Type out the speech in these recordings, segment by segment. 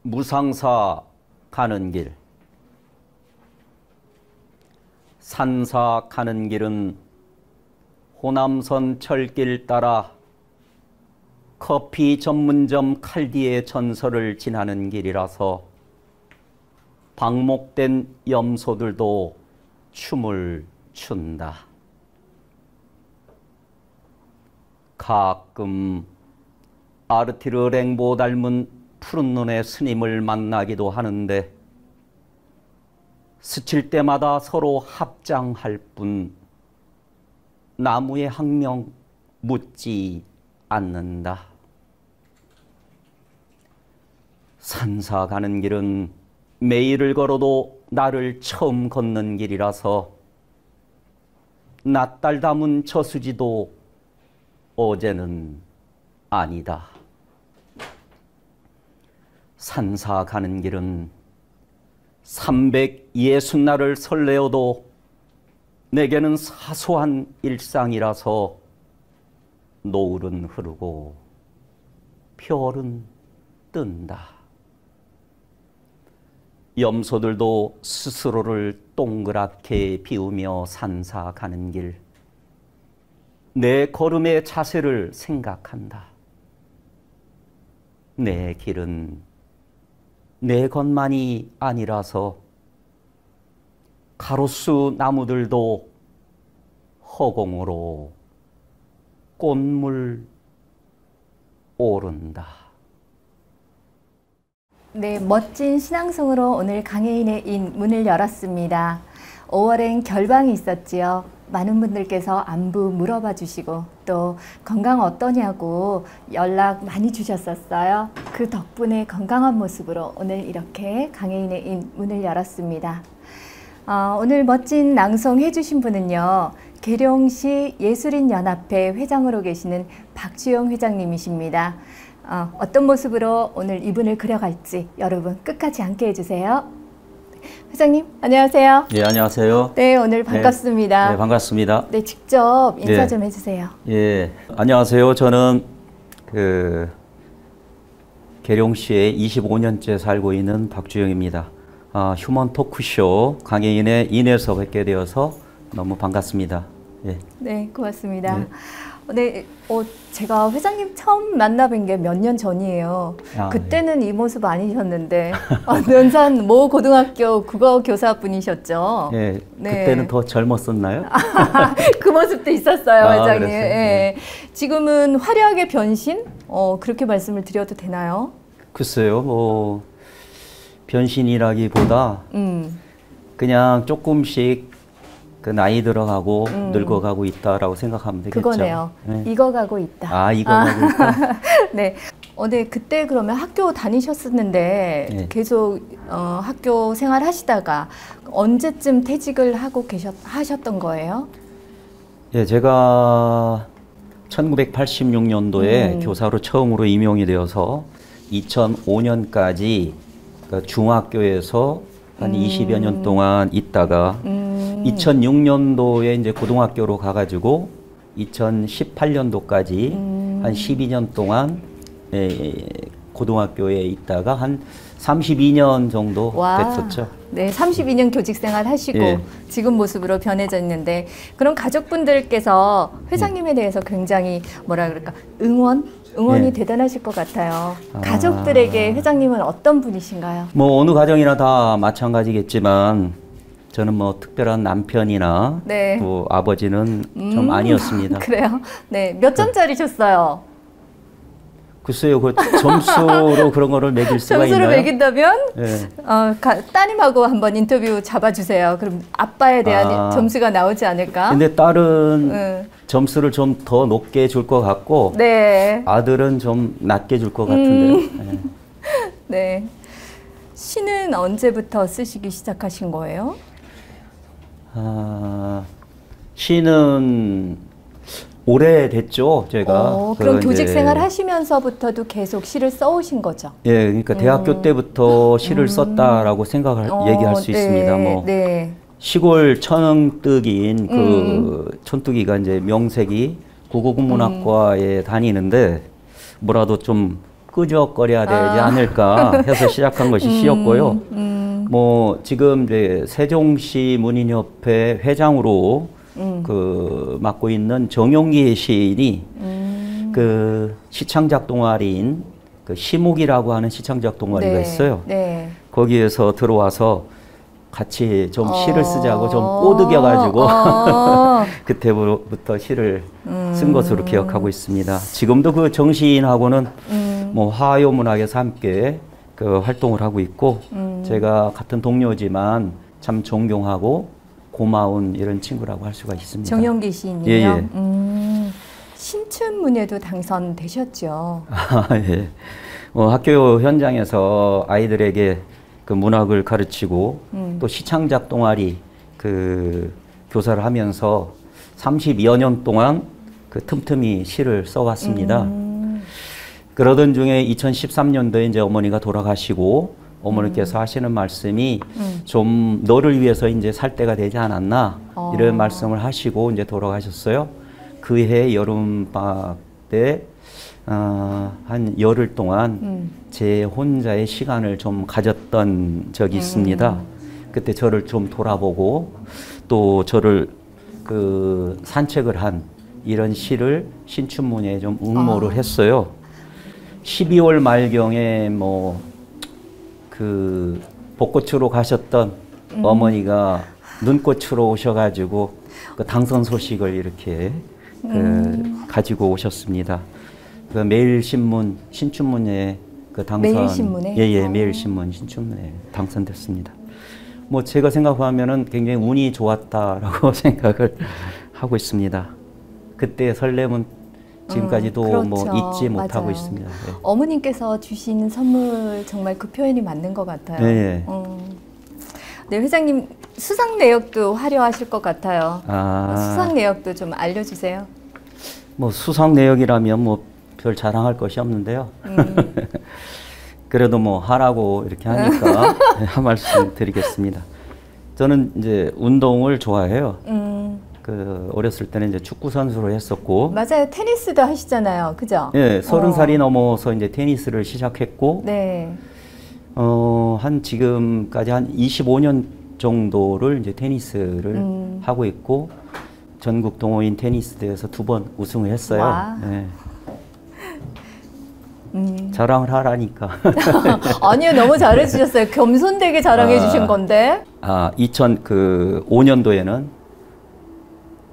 무상사 가는 길. 산사 가는 길은 호남선 철길 따라 커피 전문점 칼디의 전설을 지나는 길이라서 방목된 염소들도 춤을 춘다. 가끔 아르티르 랭보 닮은 푸른 눈의 스님을 만나기도 하는데 스칠 때마다 서로 합장할 뿐 나무의 학명 묻지 않는다. 산사 가는 길은 매일을 걸어도 나를 처음 걷는 길이라서 낯달 담은 저수지도 어제는 아니다. 산사 가는 길은 360날을 설레어도 내게는 사소한 일상이라서 노을은 흐르고 별은 뜬다. 염소들도 스스로를 동그랗게 비우며 산사 가는 길, 내 걸음의 자세를 생각한다. 내 길은 내 것만이 아니라서 가로수 나무들도 허공으로 꽃물 오른다. 네, 멋진 신앙송으로 오늘 강혜인의 인 문을 열었습니다. 5월엔 결방이 있었지요. 많은 분들께서 안부 물어봐 주시고 또 건강 어떠냐고 연락 많이 주셨었어요. 그 덕분에 건강한 모습으로 오늘 이렇게 강혜인의 인 문을 열었습니다. 오늘 멋진 낭송 해주신 분은요, 계룡시 예술인연합회 회장으로 계시는 박주영 회장님이십니다. 어떤 모습으로 오늘 이분을 그려갈지 여러분 끝까지 함께 해주세요. 회장님 안녕하세요. 예, 안녕하세요. 네, 오늘 반갑습니다. 네, 반갑습니다. 네, 직접 인사 예. 좀 해주세요. 예, 안녕하세요. 저는 계룡시에 25년째 살고 있는 박주영입니다. 휴먼 토크쇼 강혜인의 인에서 뵙게 되어서 너무 반갑습니다. 예. 네, 고맙습니다. 네, 제가 회장님 처음 만나뵌 게 몇 년 전이에요. 그때는 이 모습 아니셨는데 면산 모 고등학교 국어 교사분이셨죠? 예, 네. 그때는 더 젊었었나요? 그 모습도 있었어요, 회장님. 그랬어요. 예. 지금은 화려하게 변신? 그렇게 말씀을 드려도 되나요? 글쎄요, 뭐 변신이라기보다 그냥 조금씩 그 나이 들어가고 늙어가고 있다라고 생각하면 되겠죠. 그거네요. 네. 익어가고 있다. 익어가고 있다. 네. 네, 그때 그러면 학교 다니셨었는데 네. 계속 학교 생활 하시다가 언제쯤 퇴직을 하고 하셨던 거예요? 예, 제가 1986년도에 교사로 처음으로 임용이 되어서 2005년까지 중학교에서 한 20여 년 동안 있다가 2006년도에 이제 고등학교로 가가지고 2018년도까지 한 12년 동안 고등학교에 있다가 한 32년 정도 됐었죠. 네, 32년 교직 생활 하시고 예. 지금 모습으로 변해졌는데, 그럼 가족분들께서 회장님에 대해서 굉장히 뭐라 그럴까, 응원이 예. 대단하실 것 같아요. 가족들에게 회장님은 어떤 분이신가요? 뭐 어느 가정이나 다 마찬가지겠지만 저는 뭐 특별한 남편이나 네. 또 아버지는 좀 아니었습니다. 그래요? 네, 몇 점짜리셨어요? 글쎄요, 그 점수로 그런 거를 매길 수가 점수를 있나요? 매긴다면 네. 따님하고 한번 인터뷰 잡아주세요. 그럼 아빠에 대한 점수가 나오지 않을까? 근데 딸은 점수를 좀 더 높게 줄 것 같고 네. 아들은 좀 낮게 줄 것 같은데요. 네. 네. 시는 언제부터 쓰시기 시작하신 거예요? 시는 오래됐죠, 제가. 그럼 교직 생활 하시면서부터도 계속 시를 써오신 거죠? 예, 그러니까 대학교 때부터 시를 썼다라고 얘기할 수 네, 있습니다. 뭐 네. 시골 촌뜨기인 그 촌뜨기가 이제 명색이 국어국문학과에 다니는데 뭐라도 좀 끄적거려야 되지 않을까 해서 시작한 것이 시였고요. 뭐 지금 이제 세종시 문인협회 회장으로 그 맡고 있는 정용기 시인이 그 시창작 동아리인 그 시묵이라고 하는 시창작 동아리가 네. 있어요. 네. 거기에서 들어와서 같이 좀 시를 쓰자고 좀 꼬드겨가지고 그때부터 시를 쓴 것으로 기억하고 있습니다. 지금도 그 정시인하고는 뭐 화요문학에서 함께 그 활동을 하고 있고 제가 같은 동료지만 참 존경하고 고마운 이런 친구라고 할 수가 있습니다. 정용기 시인이요. 예, 예. 신춘문예도 당선되셨죠. 아, 예. 학교 현장에서 아이들에게 그 문학을 가르치고 또 시창작 동아리 그 교사를 하면서 30여 년 동안 그 틈틈이 시를 써왔습니다. 그러던 중에 2013년도에 이제 어머니가 돌아가시고 어머니께서 하시는 말씀이 좀 너를 위해서 이제 살 때가 되지 않았나 이런 말씀을 하시고 이제 돌아가셨어요. 그 해 여름방학 때 한 열흘 동안 제 혼자의 시간을 좀 가졌던 적이 있습니다. 그때 저를 좀 돌아보고 또 저를 그 산책을 한 이런 시를 신춘문예에 좀 응모를 했어요. 12월 말경에 뭐 그 벚꽃으로 가셨던 어머니가 눈꽃으로 오셔가지고 그 당선 소식을 이렇게 그 가지고 오셨습니다. 그 매일신문 신춘문예 그 당선 매일신문에? 예예 매일신문 신춘문예 당선됐습니다. 뭐 제가 생각하면은 굉장히 운이 좋았다라고 생각을 하고 있습니다. 그때 설렘은 지금까지도 그렇죠. 뭐 잊지 못하고 맞아요. 있습니다. 네. 어머님께서 주신 선물 정말 그 표현이 맞는 것 같아요. 네. 네, 회장님 수상 내역도 화려하실 것 같아요. 아, 수상 내역도 좀 알려주세요. 뭐 수상 내역이라면 뭐 별 자랑할 것이 없는데요. 그래도 뭐 하라고 이렇게 하니까 한 말씀 드리겠습니다. 저는 이제 운동을 좋아해요. 그 어렸을 때는 이제 축구 선수로 했었고, 맞아요. 테니스도 하시잖아요. 그죠? 예, 30살이 넘어서 이제 테니스를 시작했고, 네. 한 지금까지 한 25년 정도를 이제 테니스를 하고 있고, 전국 동호인 테니스 대회에서 2번 우승을 했어요. 와. 예. 자랑을 하라니까. 아니요, 너무 잘해주셨어요. 겸손되게 자랑해주신 건데. 2005년도에는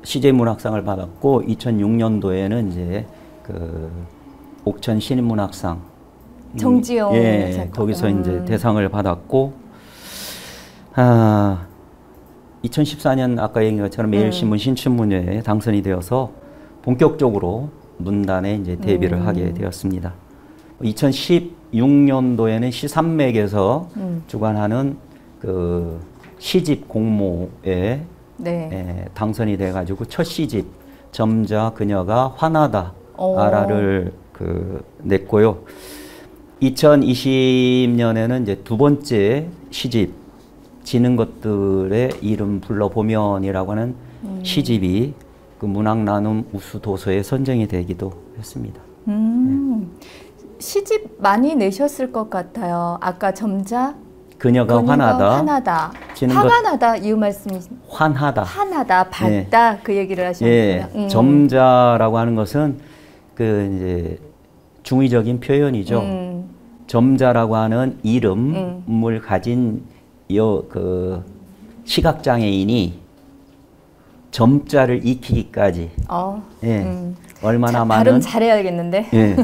CJ문학상을 받았고 2006년도에는 이제 그 옥천 신인문학상 정지용 예, 작가. 거기서 이제 대상을 받았고 2014년 아까 얘기한 것처럼 매일신문 신춘문예에 당선이 되어서 본격적으로 문단에 이제 데뷔를 하게 되었습니다. 2016년도에는 시산맥에서 주관하는 그 시집 공모에 네. 당선이 돼가지고 첫 시집 점자 그녀가 화나다를 그 냈고요. 2020년에는 이제 2번째 시집 지는 것들의 이름 불러보면이라고 하는 시집이 그 문학나눔 우수도서에 선정이 되기도 했습니다. 시집 많이 내셨을 것 같아요. 아까 점자 그녀가 화나다. 화나다. 지는 화가 것- 나다 이 말씀이신. 환하다. 화나다, 받다 그 얘기를 예, 하셨고요. 점자라고 하는 것은 그 이제 중의적인 표현이죠. 점자라고 하는 이름을 가진 그 시각장애인이 점자를 익히기까지 예, 얼마나 많은 발음 잘해야겠는데. 예,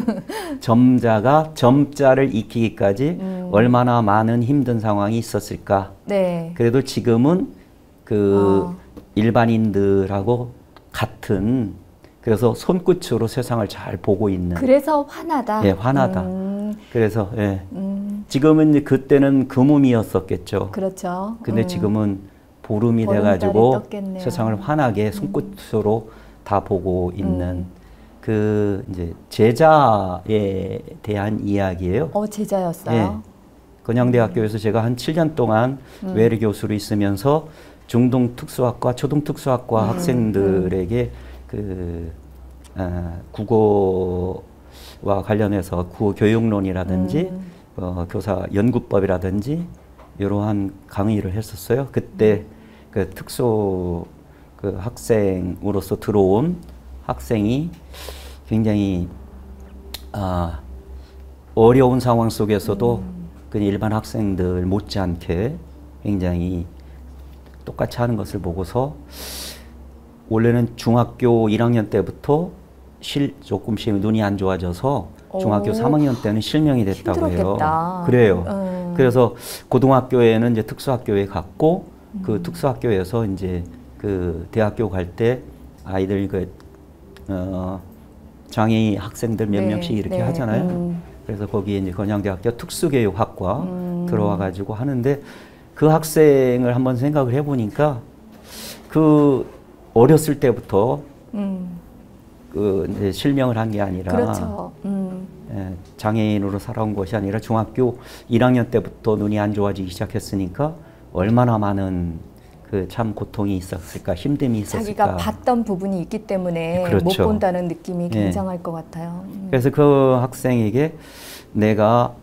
점자가 점자를 익히기까지 얼마나 많은 힘든 상황이 있었을까. 네. 그래도 지금은 그 일반인들하고 같은 그래서 손끝으로 세상을 잘 보고 있는. 그래서 화나다. 예, 화나다. 그래서 예, 지금은 이제 그때는 금음이었었겠죠. 그렇죠. 근데 지금은 보름이 보름달이 돼가지고 떴겠네요. 세상을 환하게 손끝으로 다 보고 있는 그 이제 제자에 대한 이야기예요. 제자였어요. 예. 건양대학교에서 제가 한 7년 동안 외래 교수로 있으면서 중등 특수학과, 초등 특수학과 학생들에게 그 국어 관련해서 구교육론이라든지 교사 연구법이라든지 이러한 강의를 했었어요. 그때 그 특수 그 학생으로서 들어온 학생이 굉장히 어려운 상황 속에서도 그냥 일반 학생들 못지않게 굉장히 똑같이 하는 것을 보고서 원래는 중학교 1학년 때부터 조금씩 눈이 안 좋아져서 중학교 3학년 때는 실명이 됐다고 힘들었겠다. 해요. 그래요. 그래서 고등학교에는 이제 특수학교에 갔고 그 특수학교에서 이제 그 대학교 갈 때 아이들 장애인 학생들 몇 명씩 이렇게 하잖아요. 그래서 거기에 이제 건양대학교 특수교육학과 들어와 가지고 하는데 그 학생을 한번 생각을 해보니까 그 어렸을 때부터 그 이제 실명을 한 게 아니라 그렇죠. 장애인으로 살아온 것이 아니라 중학교 1학년 때부터 눈이 안 좋아지기 시작했으니까 얼마나 많은 그 참 고통이 있었을까, 힘듦이 있었을까. 자기가 봤던 부분이 있기 때문에 그렇죠. 못 본다는 느낌이 굉장할 것 같아요. 그래서 그 학생에게 내가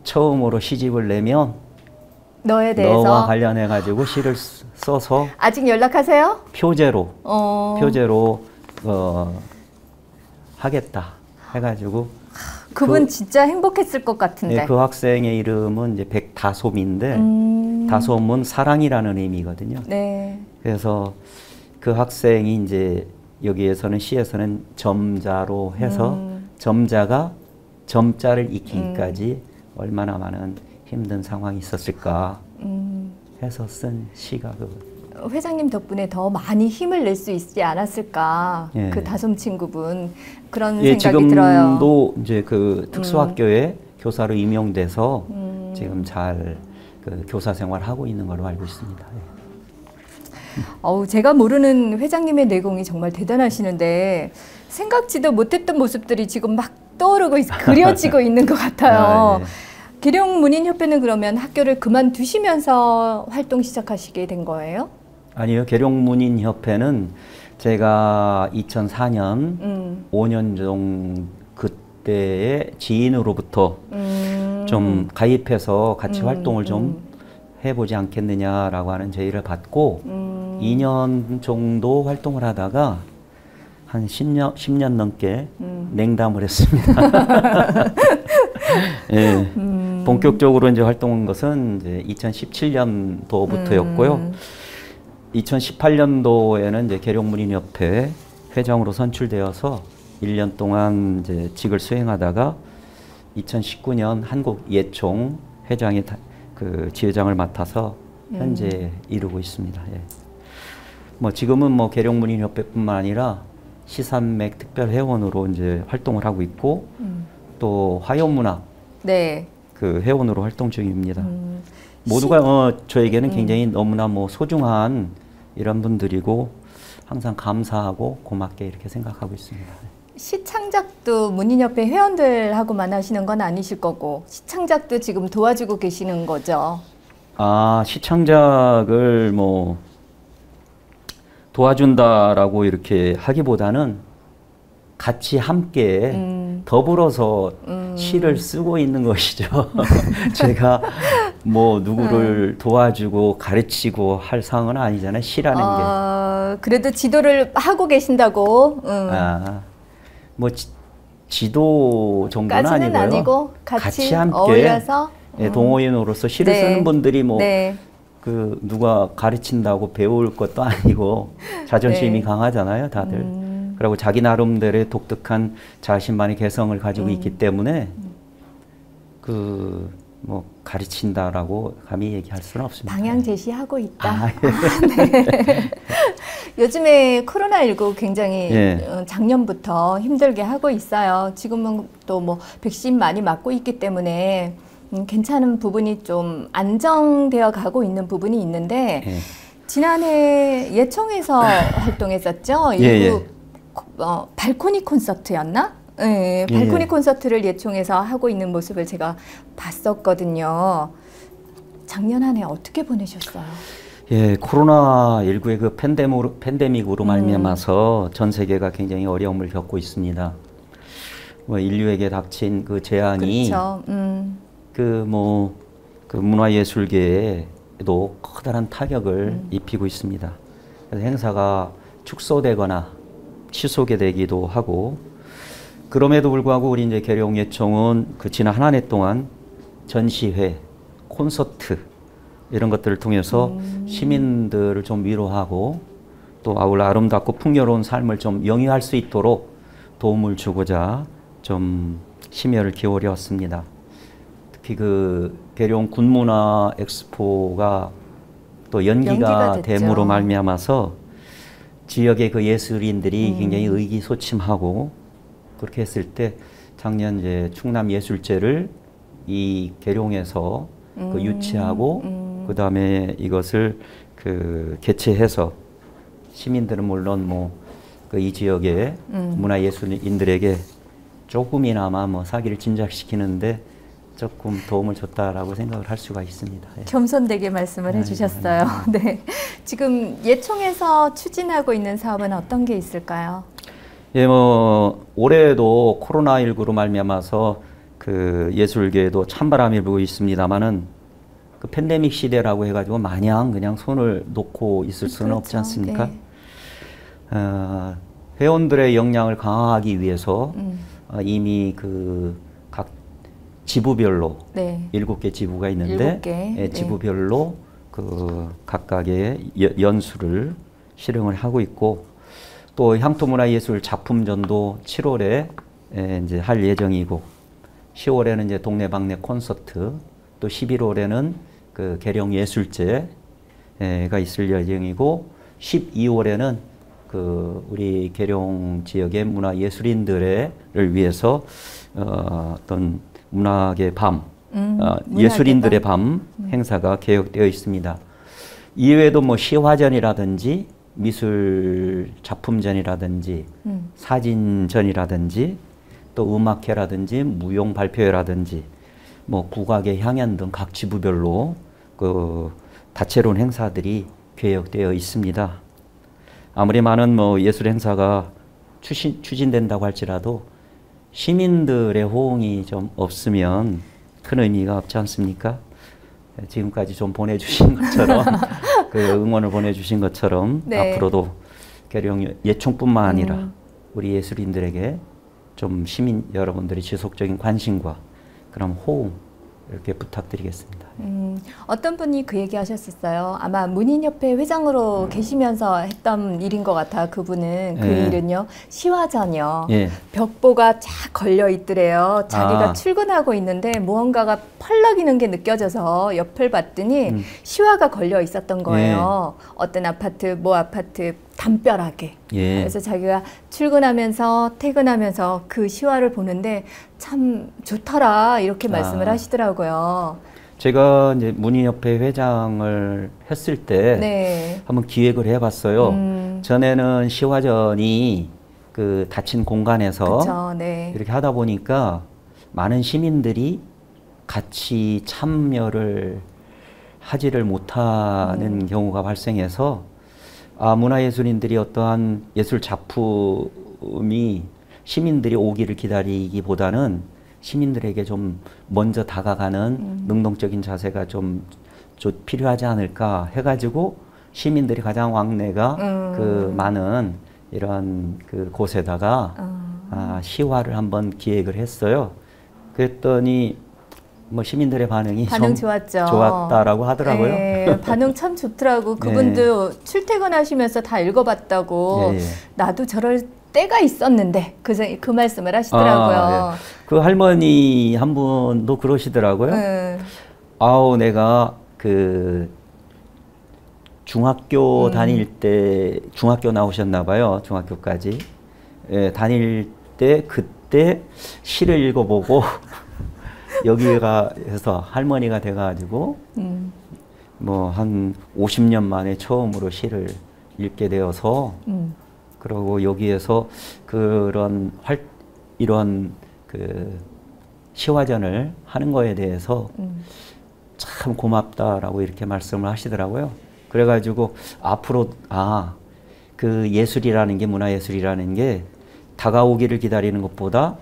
처음으로 시집을 내면 너에 대해서 너와 관련해 가지고 시를 써서 아직 연락하세요? 표제로 하겠다 해가지고 그분 진짜 행복했을 것 같은데. 네, 그 학생의 이름은 이제 백다솜인데 다솜은 사랑이라는 의미거든요. 네. 그래서 그 학생이 이제 여기에서는 시에서는 점자로 해서 점자가 점자를 익히기까지 얼마나 많은 힘든 상황이 있었을까 해서 쓴 시가 그거. 회장님 덕분에 더 많이 힘을 낼 수 있지 않았을까. 예. 그 다솜 친구분 그런 예, 생각이 들어요. 지금도 이제 그 특수학교에 교사로 임용돼서 지금 잘 그 교사 생활을 하고 있는 걸로 알고 있습니다. 예. 제가 모르는 회장님의 내공이 정말 대단하시는데 생각지도 못했던 모습들이 지금 막 떠오르고 그려지고 있는 것 같아요. 예. 계룡문인협회는 그러면 학교를 그만두시면서 활동 시작하시게 된 거예요? 아니요. 계룡문인협회는 제가 2004년 5년 정도 그때의 지인으로부터 좀 가입해서 같이 활동을 좀 해보지 않겠느냐라고 하는 제의를 받고 2년 정도 활동을 하다가 한 10년 넘게 냉담을 했습니다. 예. 본격적으로 이제 활동한 것은 이제 2017년도부터였고요. 2018년도에는 이제 계룡문인협회 회장으로 선출되어서 1년 동안 이제 직을 수행하다가 2019년 한국예총 회장의 그 지회장을 맡아서 현재 이루고 있습니다. 예. 뭐 지금은 뭐 계룡문인협회뿐만 아니라 시산맥 특별회원으로 이제 활동을 하고 있고 또 화요문학 네. 그 회원으로 활동 중입니다. 모두가 저에게는 굉장히 너무나 뭐 소중한 이런 분들이고 항상 감사하고 고맙게 이렇게 생각하고 있습니다. 시창작도 문인협회 회원들하고만 하시는 건 아니실 거고 시창작도 지금 도와주고 계시는 거죠? 아, 시창작을 뭐 도와준다라고 이렇게 하기보다는 같이 함께 더불어서 시를 쓰고 있는 것이죠. 제가 뭐 누구를 도와주고 가르치고 할 상황은 아니잖아요. 시라는 게. 그래도 지도를 하고 계신다고. 뭐 지도 정도는 까지는 아니고요. 아니고 같이 함께 어울려서 동호인으로서 시를 네. 쓰는 분들이 뭐 네. 그 누가 가르친다고 배울 것도 아니고 자존심이 네. 강하잖아요, 다들. 그리고 자기 나름대로의 독특한 자신만의 개성을 가지고 있기 때문에 그 뭐 가르친다라고 감히 얘기할 수는 없습니다. 방향 제시하고 있다. 예. 네. 요즘에 코로나19 굉장히 예. 작년부터 힘들게 하고 있어요. 지금은 또 뭐 백신 많이 맞고 있기 때문에 괜찮은 부분이 좀 안정되어 가고 있는 부분이 있는데 예. 지난해 예총에서 활동했었죠. 일부 발코니 콘서트였나? 네, 발코니 콘서트를 예총에서 하고 있는 모습을 제가 봤었거든요. 작년 한 해 어떻게 보내셨어요? 예, 코로나19의 그 팬데믹으로 말미암아서 전 세계가 굉장히 어려움을 겪고 있습니다. 뭐 인류에게 닥친 그 재앙이 그렇죠. 그 문화예술계에도 커다란 타격을 입히고 있습니다. 그래서 행사가 축소되거나 취소게 되기도 하고, 그럼에도 불구하고 우리 이제 계룡예총은 그 지난 한 해 동안 전시회, 콘서트 이런 것들을 통해서 시민들을 좀 위로하고 또 아울러 아름답고 풍요로운 삶을 좀 영위할 수 있도록 도움을 주고자 좀 심혈을 기울여 왔습니다. 특히 그 계룡 군문화 엑스포가 또 연기가 됨으로 말미암아서 지역의 그 예술인들이 굉장히 의기소침하고, 그렇게 했을 때 작년 이제 충남 예술제를 이 계룡에서 그 유치하고 그다음에 이것을 그 개최해서 시민들은 물론 뭐 그 이 지역의 문화예술인들에게 조금이나마 뭐 사기를 진작시키는데 조금 도움을 줬다라고 생각을 할 수가 있습니다. 예. 겸손되게 말씀을 해주셨어요. 네, 지금 예총에서 추진하고 있는 사업은 어떤 게 있을까요? 예, 뭐 올해도 코로나19로 말미암아서 그 예술계에도 찬바람이 불고 있습니다만은 그 팬데믹 시대라고 해가지고 마냥 그냥 손을 놓고 있을 수는 그렇죠. 없지 않습니까? 네. 회원들의 역량을 강화하기 위해서 이미 그 각 지부별로 네. 7개 지부가 있는데 7개. 예, 지부별로 그 각각의 연수를 실행을 하고 있고, 또 향토문화예술 작품전도 7월에 이제 할 예정이고, 10월에는 이제 동네방네 콘서트, 또 11월에는 그 계룡예술제가 있을 예정이고, 12월에는 그 우리 계룡 지역의 문화예술인들을 위해서 어떤 문학의 밤, 예술인들의 밤 행사가 계획되어 있습니다. 이외에도 뭐 시화전이라든지 미술 작품전이라든지 사진전이라든지 또 음악회라든지 무용 발표회라든지 뭐 국악의 향연 등 각 지부별로 그 다채로운 행사들이 계획되어 있습니다. 아무리 많은 뭐 예술 행사가 추진된다고 할지라도 시민들의 호응이 좀 없으면 큰 의미가 없지 않습니까? 지금까지 좀 보내주신 것처럼 그 응원을 보내주신 것처럼 네. 앞으로도 계룡 예총뿐만 아니라 우리 예술인들에게 좀 시민 여러분들의 지속적인 관심과 그런 호응 이렇게 부탁드리겠습니다. 어떤 분이 그 얘기 하셨었어요. 아마 문인협회 회장으로 계시면서 했던 일인 것 같아. 그분은 그 일은요. 시화전이요. 벽보가 쫙 걸려 있더래요. 자기가 출근하고 있는데 무언가가 펄럭이는 게 느껴져서 옆을 봤더니 시화가 걸려 있었던 거예요. 어떤 아파트, 모 아파트 담벼락에. 그래서 자기가 출근하면서 퇴근하면서 그 시화를 보는데 참 좋더라 이렇게 말씀을 하시더라고요. 제가 이제 문인협회 회장을 했을 때 한번 기획을 해봤어요. 전에는 시화전이 그 닫힌 공간에서 그쵸, 이렇게 하다 보니까 많은 시민들이 같이 참여를 하지를 못하는 경우가 발생해서 문화예술인들이 어떠한 예술 작품이 시민들이 오기를 기다리기보다는 시민들에게 좀 먼저 다가가는 능동적인 자세가 좀 필요하지 않을까 해가지고 시민들이 가장 왕래가 그 많은 이런 그 곳에다가 시화를 한번 기획을 했어요. 그랬더니 뭐 시민들의 반응 좋았죠. 좋았다라고 하더라고요. 네, 반응 참 좋더라고. 그분도 출퇴근하시면서 다 읽어봤다고. 나도 저럴 때가 있었는데 그 말씀을 하시더라고요. 그 할머니 한 분도 그러시더라고요. 아우 내가 그 중학교 다닐 때 중학교 나오셨나 봐요. 중학교까지 다닐 때 그때 시를 읽어보고 여기가 해서 할머니가 돼가지고 뭐 한 50년 만에 처음으로 시를 읽게 되어서 그리고 여기에서 그런 이런 그 시화전을 하는 거에 대해서 참 고맙다라고 이렇게 말씀을 하시더라고요. 그래가지고 앞으로 그 예술이라는 게 문화예술이라는 게 다가오기를 기다리는 것보다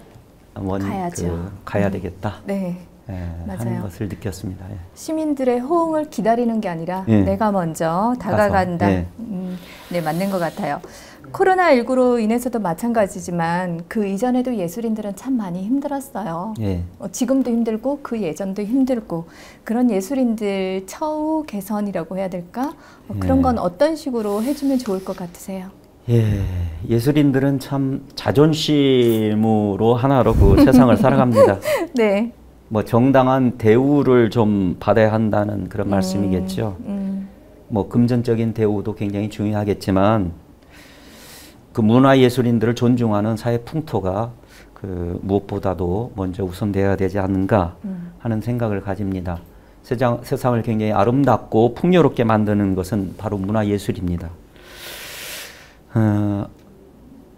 가야 되겠다. 네. 하는 것을 느꼈습니다. 시민들의 호응을 기다리는 게 아니라 내가 먼저 다가간다. 네, 맞는 것 같아요. 코로나19로 인해서도 마찬가지지만 그 이전에도 예술인들은 참 많이 힘들었어요. 지금도 힘들고 그 예전도 힘들고 그런 예술인들 처우 개선이라고 해야 될까? 그런 건 어떤 식으로 해주면 좋을 것 같으세요? 예술인들은 참 자존심으로 하나로 그 세상을 살아갑니다. 네. 뭐 정당한 대우를 좀 받아야 한다는 그런 말씀이겠죠. 뭐 금전적인 대우도 굉장히 중요하겠지만 그 문화예술인들을 존중하는 사회 풍토가 그 무엇보다도 먼저 우선되어야 되지 않는가 하는 생각을 가집니다. 세상을 굉장히 아름답고 풍요롭게 만드는 것은 바로 문화예술입니다.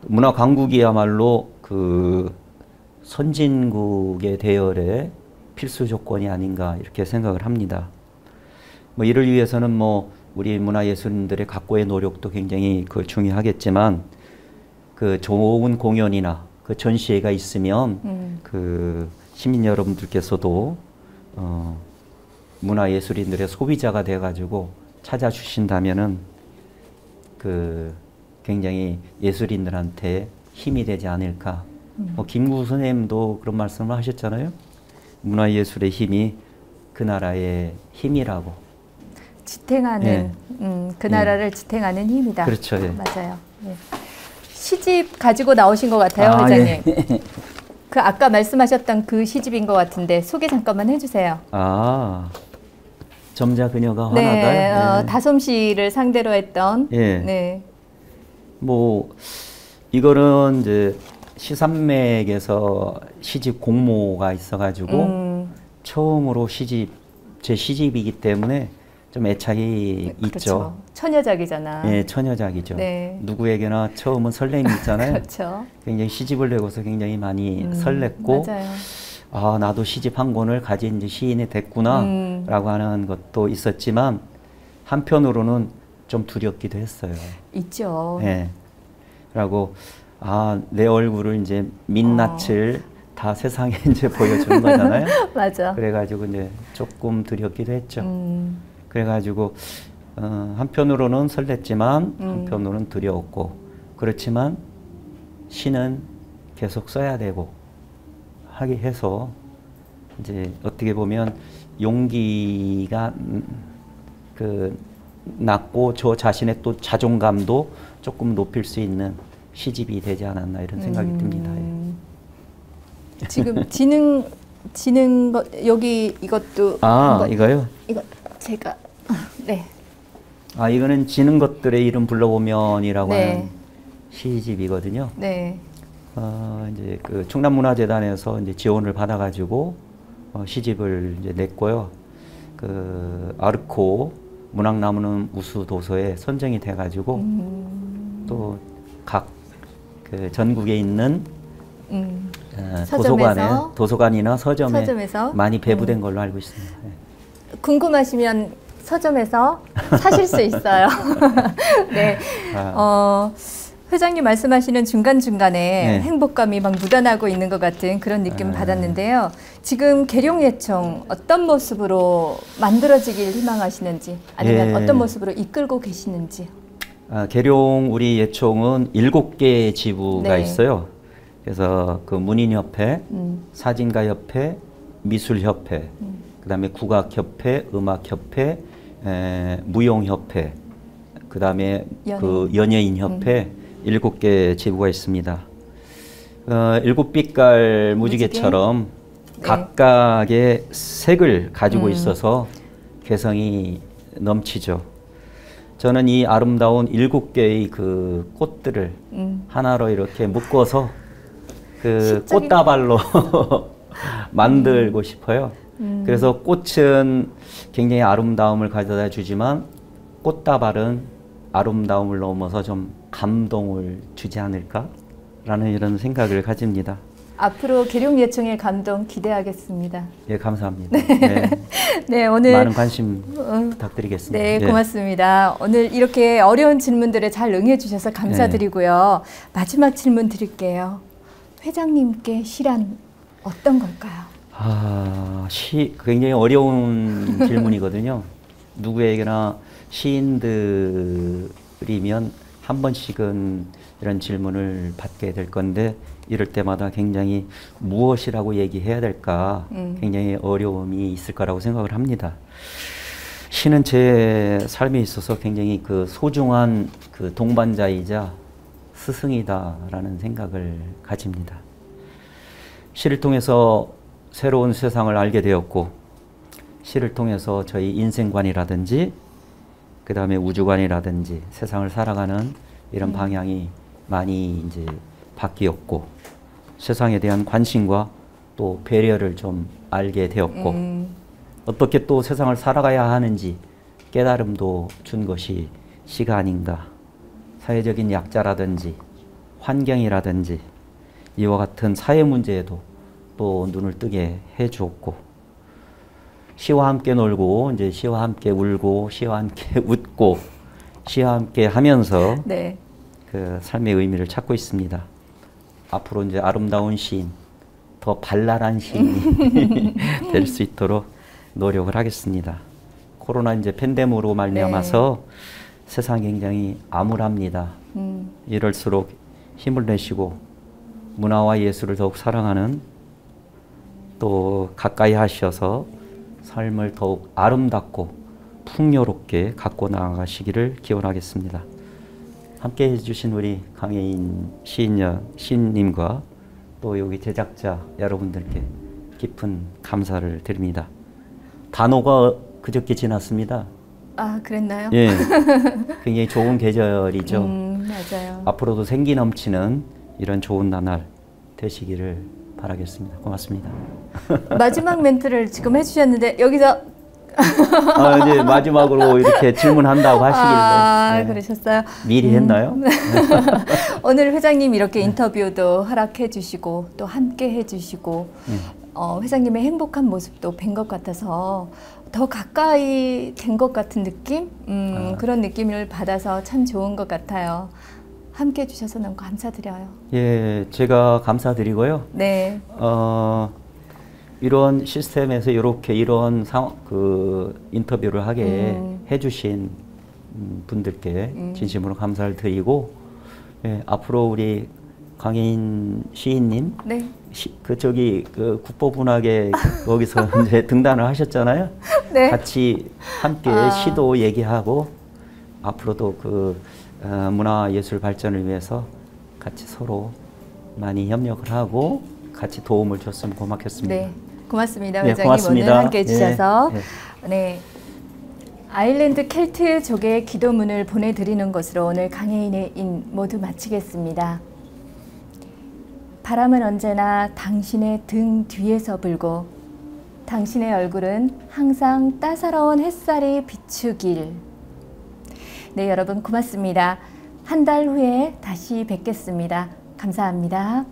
문화강국이야말로 그 선진국의 대열에 필수 조건이 아닌가 이렇게 생각을 합니다. 뭐 이를 위해서는 뭐 우리 문화예술인들의 각고의 노력도 굉장히 그 중요하겠지만 그 좋은 공연이나 그 전시회가 있으면 그 시민 여러분들께서도 문화예술인들의 소비자가 돼가지고 찾아주신다면은 그 굉장히 예술인들한테 힘이 되지 않을까. 뭐 김구 선생님도 그런 말씀을 하셨잖아요. 문화예술의 힘이 그 나라의 힘이라고. 지탱하는 그 나라를 지탱하는 힘이다. 그렇죠. 맞아요. 시집 가지고 나오신 것 같아요, 회장님. 그 아까 말씀하셨던 그 시집인 것 같은데 소개 잠깐만 해주세요. 점자 그녀가 화나다. 다솜씨를 상대로 했던. 뭐 이거는 이제 시산맥에서 시집 공모가 있어가지고 처음으로 제 시집이기 때문에 좀 애착이 그렇죠. 있죠. 처녀작이잖아. 처녀작이죠. 누구에게나 처음은 설렘이 있잖아요. 그렇죠. 굉장히 시집을 내고서 굉장히 많이 설렜고, 맞아요. 나도 시집 한 권을 가진 이제 시인이 됐구나 라고 하는 것도 있었지만 한편으로는 좀 두렵기도 했어요. 있죠. 라고 내 얼굴을 이제 민낯을 다 세상에 이제 보여주는 거잖아요. 맞아. 그래가지고 이제 조금 두렵기도 했죠. 그래가지고 한편으로는 설렜지만 한편으로는 두려웠고, 그렇지만 시는 계속 써야 되고 하게 해서 이제 어떻게 보면 용기가 그 낮고 저 자신의 또 자존감도 조금 높일 수 있는 시집이 되지 않았나 이런 생각이 듭니다. 지금 지는 것 여기 이것도 이거요? 이거 제가 이거는 지는 것들의 이름 불러보면이라고 하는 시집이거든요. 이제 그 충남문화재단에서 이제 지원을 받아가지고 시집을 이제 냈고요. 그 아르코 문학나무는 우수 도서에 선정이 돼가지고 또 각 그 전국에 있는 도서관이나 서점에서 많이 배부된 걸로 알고 있습니다. 궁금하시면 서점에서 사실 수 있어요. 회장님 말씀하시는 중간중간에 행복감이 막 묻어나고 있는 것 같은 그런 느낌을 받았는데요. 지금 계룡예총 어떤 모습으로 만들어지길 희망하시는지 아니면 어떤 모습으로 이끌고 계시는지. 계룡 우리 예총은 7개의 지부가 있어요. 그래서 그 문인협회, 사진가협회, 미술협회, 그다음에 국악협회, 음악협회, 무용협회, 그다음에 그 연예인협회 7개 지부가 있습니다. 7빛깔 무지개처럼 각각의 색을 가지고 있어서 개성이 넘치죠. 저는 이 아름다운 7개의 그 꽃들을 하나로 이렇게 묶어서 그 꽃다발로 만들고 싶어요. 그래서 꽃은 굉장히 아름다움을 가져다 주지만 꽃다발은 아름다움을 넘어서 좀 감동을 주지 않을까라는 이런 생각을 가집니다. 앞으로 계룡예총의 감동 기대하겠습니다. 감사합니다. 오늘 많은 관심 부탁드리겠습니다. 고맙습니다. 오늘 이렇게 어려운 질문들에 잘 응해 주셔서 감사드리고요. 마지막 질문 드릴게요. 회장님께 시란 어떤 걸까요? 굉장히 어려운 질문이거든요. 누구에게나 시인들이면 한 번씩은 이런 질문을 받게 될 건데 이럴 때마다 굉장히 무엇이라고 얘기해야 될까 굉장히 어려움이 있을 거라고 생각을 합니다. 시는 제 삶에 있어서 굉장히 그 소중한 그 동반자이자 스승이다라는 생각을 가집니다. 시를 통해서 새로운 세상을 알게 되었고, 시를 통해서 저희 인생관이라든지 그 다음에 우주관이라든지 세상을 살아가는 이런 방향이 많이 이제 바뀌었고, 세상에 대한 관심과 또 배려를 좀 알게 되었고, 어떻게 또 세상을 살아가야 하는지 깨달음도 준 것이 시가 아닌가. 사회적인 약자라든지 환경이라든지 이와 같은 사회 문제에도 또 눈을 뜨게 해 주었고, 시와 함께 놀고 이제 시와 함께 울고 시와 함께 웃고 시와 함께 하면서 네. 그 삶의 의미를 찾고 있습니다. 앞으로 이제 아름다운 시인, 더 발랄한 시인이 될 수 있도록 노력을 하겠습니다. 코로나 이제 팬데믹으로 말미암아서 세상이 굉장히 암울합니다. 이럴수록 힘을 내시고 문화와 예술을 더욱 사랑하는, 또 가까이 하셔서 삶을 더욱 아름답고 풍요롭게 갖고 나가시기를 기원하겠습니다. 함께 해주신 우리 강혜인 시인님과 또 여기 제작자 여러분들께 깊은 감사를 드립니다. 단오가 그저께 지났습니다. 아, 그랬나요? 예, 굉장히 좋은 계절이죠. 맞아요. 앞으로도 생기 넘치는 이런 좋은 나날 되시기를 바라겠습니다. 고맙습니다. 마지막 멘트를 지금 해주셨는데 여기서 이제 마지막으로 이렇게 질문한다고 하시길래. 네. 그러셨어요? 미리 했나요? 오늘 회장님 이렇게 인터뷰도 허락해 주시고 또 함께 해 주시고 회장님의 행복한 모습도 뵌 것 같아서 더 가까이 된 것 같은 느낌? 그런 느낌을 받아서 참 좋은 것 같아요. 함께 해주셔서 너무 감사드려요. 예, 제가 감사드리고요. 네. 이런 시스템에서 이런 인터뷰를 하게 해주신 분들께 진심으로 감사를 드리고, 예, 앞으로 우리 강혜인 시인님, 네. 국보문학에 거기서 이제 등단을 하셨잖아요. 네. 같이 함께 시도 얘기하고 앞으로도 문화예술 발전을 위해서 같이 서로 많이 협력을 하고 같이 도움을 줬으면 고맙겠습니다. 네, 고맙습니다. 네, 회장님 고맙습니다. 오늘 함께 해주셔서. 예, 네, 아일랜드 켈트족의 기도문을 보내드리는 것으로 오늘 강혜인의 인 모두 마치겠습니다. 바람은 언제나 당신의 등 뒤에서 불고 당신의 얼굴은 항상 따사로운 햇살이 비추길. 네, 여러분 고맙습니다. 한 달 후에 다시 뵙겠습니다. 감사합니다.